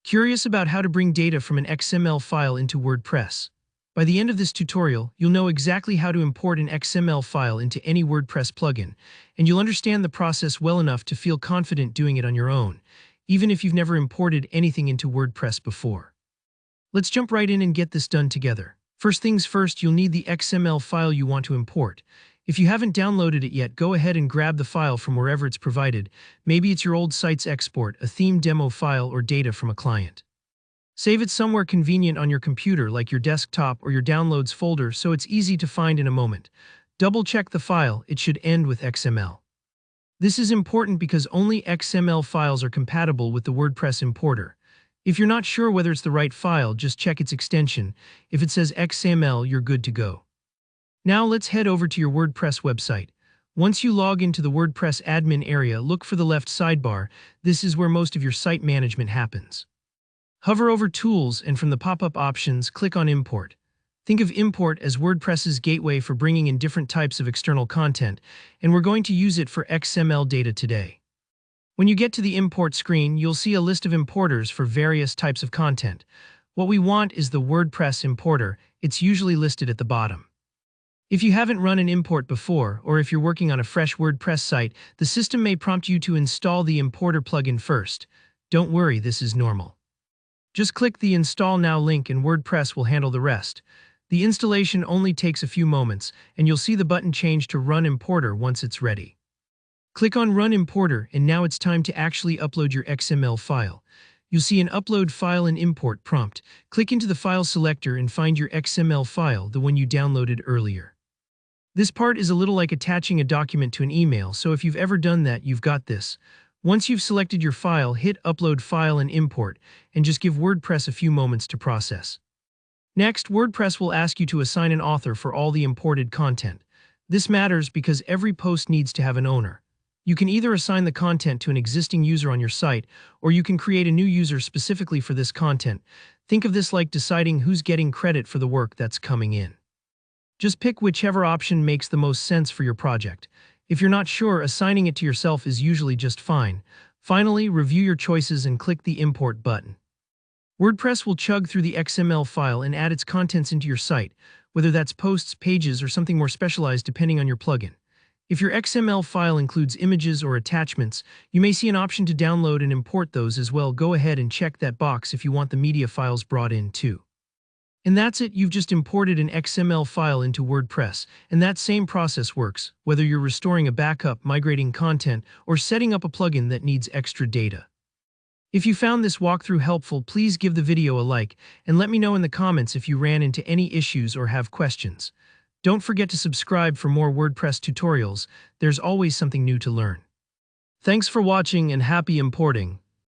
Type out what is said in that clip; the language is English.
Curious about how to bring data from an XML file into WordPress? By the end of this tutorial, you'll know exactly how to import an XML file into any WordPress plugin, and you'll understand the process well enough to feel confident doing it on your own, even if you've never imported anything into WordPress before. Let's jump right in and get this done together. First things first, you'll need the XML file you want to import. If you haven't downloaded it yet, go ahead and grab the file from wherever it's provided. Maybe it's your old site's export, a theme demo file, or data from a client. Save it somewhere convenient on your computer, like your desktop or your downloads folder, so it's easy to find in a moment. Double-check the file; it should end with XML. This is important because only XML files are compatible with the WordPress importer. If you're not sure whether it's the right file, just check its extension. If it says XML, you're good to go. Now let's head over to your WordPress website. Once you log into the WordPress admin area, look for the left sidebar. This is where most of your site management happens. Hover over Tools, and from the pop-up options, click on Import. Think of Import as WordPress's gateway for bringing in different types of external content, and we're going to use it for XML data today. When you get to the Import screen, you'll see a list of importers for various types of content. What we want is the WordPress importer. It's usually listed at the bottom. If you haven't run an import before, or if you're working on a fresh WordPress site, the system may prompt you to install the importer plugin first. Don't worry, this is normal. Just click the Install Now link and WordPress will handle the rest. The installation only takes a few moments, and you'll see the button change to Run Importer once it's ready. Click on Run Importer, and now it's time to actually upload your XML file. You'll see an Upload File and Import prompt. Click into the file selector and find your XML file, the one you downloaded earlier. This part is a little like attaching a document to an email, so if you've ever done that, you've got this. Once you've selected your file, hit Upload File and Import, and just give WordPress a few moments to process. Next, WordPress will ask you to assign an author for all the imported content. This matters because every post needs to have an owner. You can either assign the content to an existing user on your site, or you can create a new user specifically for this content. Think of this like deciding who's getting credit for the work that's coming in. Just pick whichever option makes the most sense for your project. If you're not sure, assigning it to yourself is usually just fine. Finally, review your choices and click the Import button. WordPress will chug through the XML file and add its contents into your site, whether that's posts, pages, or something more specialized depending on your plugin. If your XML file includes images or attachments, you may see an option to download and import those as well. Go ahead and check that box if you want the media files brought in too. And that's it, you've just imported an XML file into WordPress, and that same process works, whether you're restoring a backup, migrating content, or setting up a plugin that needs extra data. If you found this walkthrough helpful, please give the video a like, and let me know in the comments if you ran into any issues or have questions. Don't forget to subscribe for more WordPress tutorials. There's always something new to learn. Thanks for watching and happy importing.